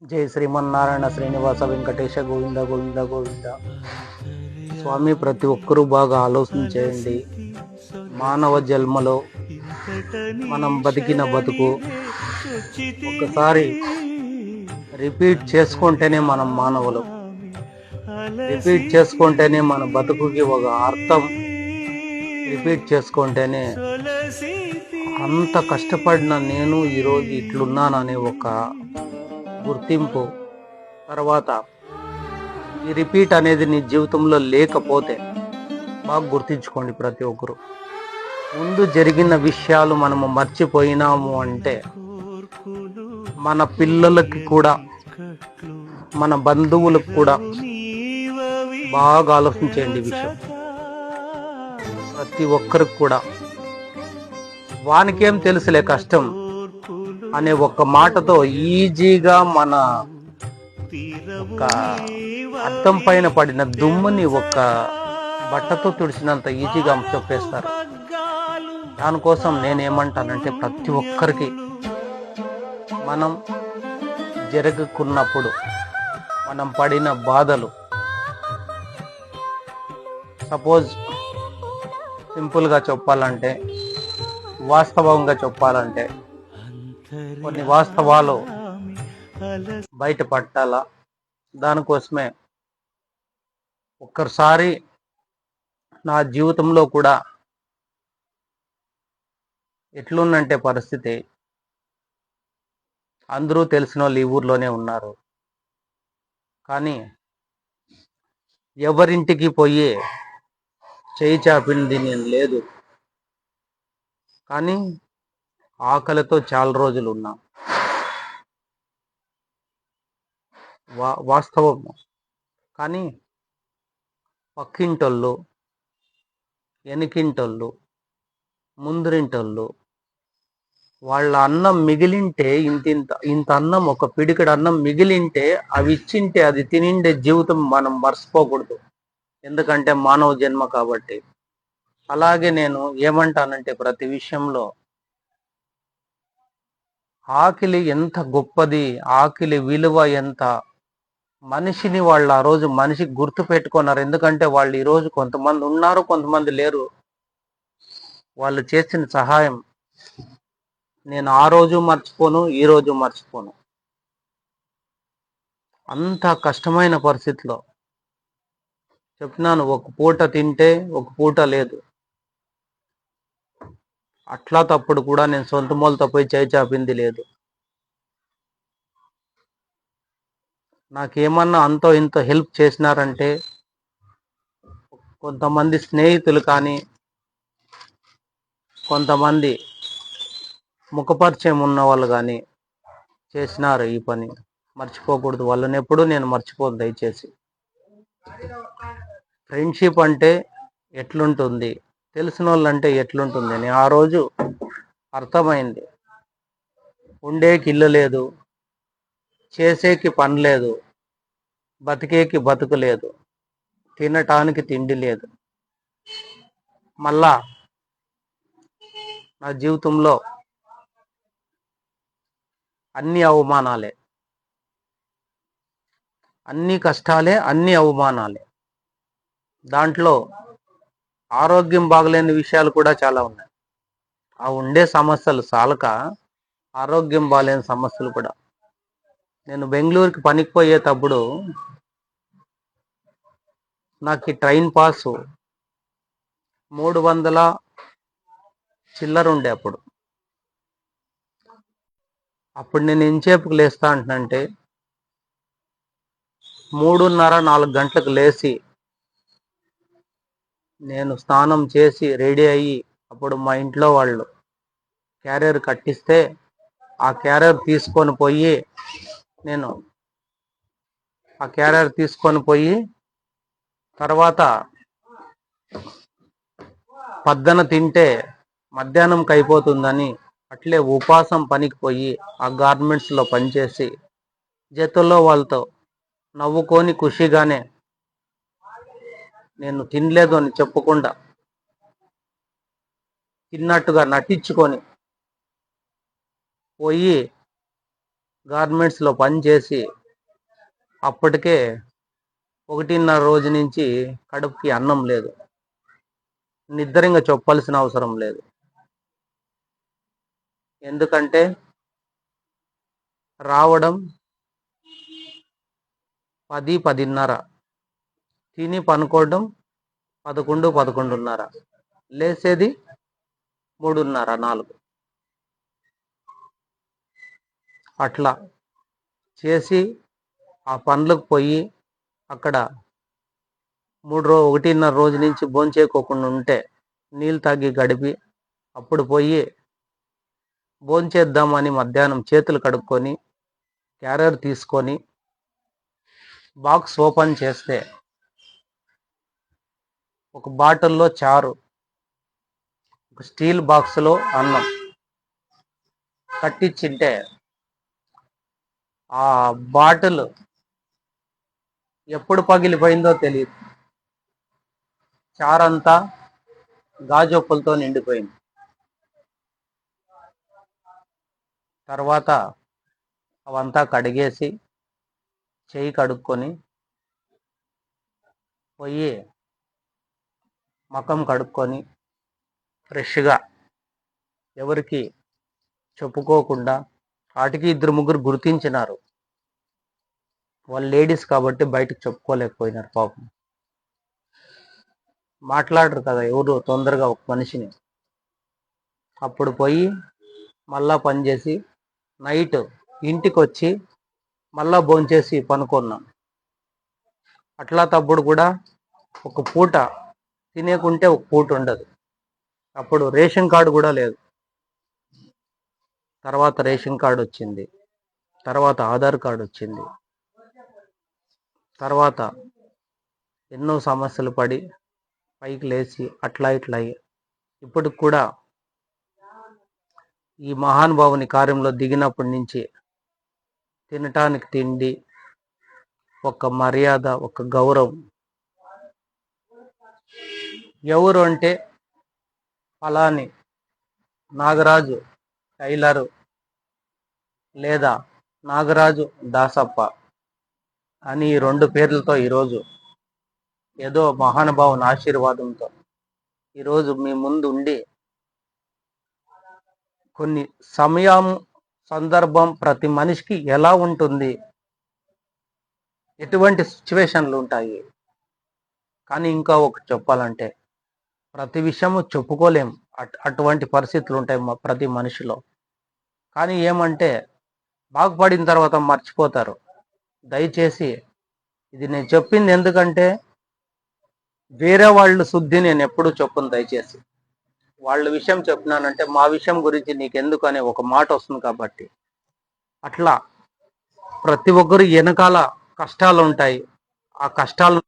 జై శ్రీమన్నారాయణ శ్రీనివాస వెంకటేశ గోవింద గోవింద గోవింద. స్వామి, ప్రతి ఒక్కరూ బాగా ఆలోచించేయండి. మానవ జన్మలో మనం బతికిన బతుకు ఒకసారి రిపీట్ చేసుకుంటేనే మనం మానవులు. రిపీట్ చేసుకుంటేనే మన బతుకుకి ఒక అర్థం. రిపీట్ చేసుకుంటేనే అంత కష్టపడిన నేను ఈరోజు ఇట్లున్నాననే ఒక గుర్తింపు. తర్వాత ఈ రిపీట్ అనేది నీ జీవితంలో లేకపోతే బాగా గుర్తించుకోండి ప్రతి ఒక్కరు. ముందు జరిగిన విషయాలు మనము మర్చిపోయినాము అంటే మన పిల్లలకి కూడా, మన బంధువులకు కూడా బాగా ఆలోచించండి విషయం. ప్రతి ఒక్కరికి కూడా వానికేం తెలుసులే కష్టం అనే ఒక్క మాటతో ఈజీగా మన ఒక అర్థం పైన పడిన దుమ్ముని ఒక బట్టతో తుడిచినంత ఈజీగా చెప్పేస్తారు. దానికోసం నేనేమంటానంటే ప్రతి ఒక్కరికి మనం జరగకున్నప్పుడు మనం పడిన బాధలు, సపోజ్ సింపుల్గా చెప్పాలంటే, వాస్తవంగా చెప్పాలంటే కొన్ని వాస్తవాలు బయట పట్టాలా. దానికోసమే ఒక్కసారి నా జీవితంలో కూడా ఎట్లుందంటే పరిస్థితి, అందరూ తెలిసిన వాళ్ళు ఈ ఊర్లోనే ఉన్నారు, కానీ ఎవరింటికి పోయి చేయి చాపింది నేను లేదు. కానీ ఆకలితో చాలా రోజులు ఉన్నా. వాస్తవం. కానీ పక్కింటోళ్ళు, వెనకింటోళ్ళు, ముందరింటోళ్ళు వాళ్ళ అన్నం మిగిలింటే ఇంత అన్నం, ఒక పిడికడ అన్నం మిగిలింటే అవి ఇచ్చింటే అది తినిండే జీవితం మనం మర్చిపోకూడదు. ఎందుకంటే మానవ జన్మ కాబట్టి. అలాగే నేను ఏమంటానంటే ప్రతి విషయంలో ఆకలి ఎంత గొప్పది, ఆకలి విలువ ఎంత, మనిషిని వాళ్ళు ఆ రోజు మనిషికి గుర్తు పెట్టుకున్నారు. ఎందుకంటే వాళ్ళు ఈరోజు కొంతమంది ఉన్నారు, కొంతమంది లేరు. వాళ్ళు చేసిన సహాయం నేను ఆ రోజు మర్చిపోను, ఈ రోజు మర్చిపోను. అంత కష్టమైన పరిస్థితిలో చెప్పినాను, ఒక పూట తింటే ఒక పూట లేదు. అట్లా తప్పుడు కూడా నేను సొంత మూలతో పోయి చేయి చాపింది లేదు. నాకేమన్నా అంతో ఇంతో హెల్ప్ చేసినారంటే కొంతమంది స్నేహితులు కానీ, కొంతమంది ముఖపరిచయం ఉన్న వాళ్ళు కానీ చేసినారు ఈ పని. మర్చిపోకూడదు వాళ్ళని, ఎప్పుడు నేను మర్చిపోను దయచేసి. ఫ్రెండ్షిప్ అంటే ఎట్లుంటుంది, తెలిసిన వాళ్ళంటే ఎట్లుంటుంది అని ఆ రోజు అర్థమైంది. ఉండేకి ఇల్లు లేదు, చేసేకి పని లేదు, బతికేకి బతుకు లేదు, తినటానికి తిండి లేదు. మళ్ళా నా జీవితంలో అన్ని అవమానాలే, అన్ని కష్టాలే, అన్ని అవమానాలే. దాంట్లో ఆరోగ్యం బాగలేని విషయాలు కూడా చాలా ఉన్నాయి. ఆ ఉండే సమస్యలు చాలక ఆరోగ్యం బాగలేని సమస్యలు కూడా. నేను బెంగళూరుకి పనికి పోయేటప్పుడు నాకు ట్రైన్ పాసు 300 చిల్లర ఉండే. అప్పుడు నేను ఎంచేపుకు లేస్తా అంటున్నంటే 3:30-4 గంటలకు లేచి నేను స్నానం చేసి రెడీ అయ్యి, అప్పుడు మా ఇంట్లో వాళ్ళు క్యారియర్ కట్టిస్తే ఆ క్యారియర్ తీసుకొని పోయి నేను ఆ క్యారియర్ తీసుకొని పోయి తర్వాత పద్దన తింటే మధ్యాహ్నంకి అయిపోతుందని అట్లే ఉపాసం పనికి పోయి ఆ గార్మెంట్స్లో పనిచేసి జతల్లో వాళ్ళతో నవ్వుకొని ఖుషిగానే, నేను తినలేదు అని చెప్పకుండా తిన్నట్టుగా నటించుకొని పోయి గార్మెంట్స్లో పనిచేసి అప్పటికే 1.5 రోజు నుంచి కడుపుకి అన్నం లేదు, నిద్రంగా చెప్పాల్సిన అవసరం లేదు. ఎందుకంటే రావడం 10, 10:30, తిని పనుకోవడం 11, 11:30, లేసేది 3:30, 4. అట్లా చేసి ఆ పనులకు పోయి అక్కడ 1.5 రోజు నుంచి భోంచేయకోకుండా ఉంటే నీళ్ళు తాగి గడిపి అప్పుడు పోయి భోంచేద్దామని మధ్యాహ్నం చేతులు కడుక్కొని క్యారియర్ తీసుకొని బాక్స్ ఓపెన్ చేస్తే ఒక బాటిల్లో చారు, ఒక స్టీల్ బాక్స్లో అన్నం కట్టించింటే ఆ బాటిల్ ఎప్పుడు పగిలిపోయిందో తెలియదు. చారంతా గాజొప్పులతో నిండిపోయింది. తర్వాత అవంతా కడిగేసి చెయ్యి కడుక్కొని పోయి ముఖం కడుక్కొని ఫ్రెష్గా ఎవరికి చెప్పుకోకుండా, వాటికి 2-3 గుర్తించినారు. వాళ్ళు లేడీస్ కాబట్టి బయటకు చెప్పుకోలేకపోయినారు పాపం. మాట్లాడరు కదా ఎవరు తొందరగా ఒక మనిషిని. అప్పుడు పోయి మళ్ళా పనిచేసి నైట్ ఇంటికి వచ్చి మళ్ళా భోంచేసి పనుకున్నాం. అట్లా తప్పుడు కూడా ఒక పూట తినేకుంటే ఒక పూట ఉండదు. అప్పుడు రేషన్ కార్డు కూడా లేదు. తర్వాత రేషన్ కార్డు వచ్చింది, తర్వాత ఆధార్ కార్డు వచ్చింది, తర్వాత ఎన్నో సమస్యలు పడి పైకి లేచి అట్లా ఇట్లా అయ్యి ఇప్పటికి కూడా ఈ మహానుభావుని కార్యంలో దిగినప్పటి నుంచి తినటానికి తిండి, ఒక మర్యాద, ఒక గౌరవం. ఎవరు అంటే అలాని నాగరాజు టైలరు లేదా నాగరాజు దాసప్ప అని ఈ 2 పేర్లతో ఈరోజు ఏదో మహానుభావుని ఆశీర్వాదంతో ఈరోజు మీ ముందు ఉండి కొన్ని సమయం సందర్భం ప్రతి మనిషికి ఎలా ఉంటుంది, ఎటువంటి సిచ్యువేషన్లు ఉంటాయి. కానీ ఇంకా ఒకటి చెప్పాలంటే ప్రతి విషయము చెప్పుకోలేం, అటువంటి పరిస్థితులు ఉంటాయి ప్రతి మనిషిలో. కానీ ఏమంటే బాగుపడిన తర్వాత మర్చిపోతారు. దయచేసి ఇది నేను చెప్పింది ఎందుకంటే వేరే వాళ్ళ శుద్ధి నేను ఎప్పుడూ చెప్పను. దయచేసి వాళ్ళ విషయం చెప్పినానంటే మా విషయం గురించి నీకెందుకు అనే ఒక మాట వస్తుంది కాబట్టి. అట్లా ప్రతి ఒక్కరు వెనకాల కష్టాలు ఉంటాయి. ఆ కష్టాలు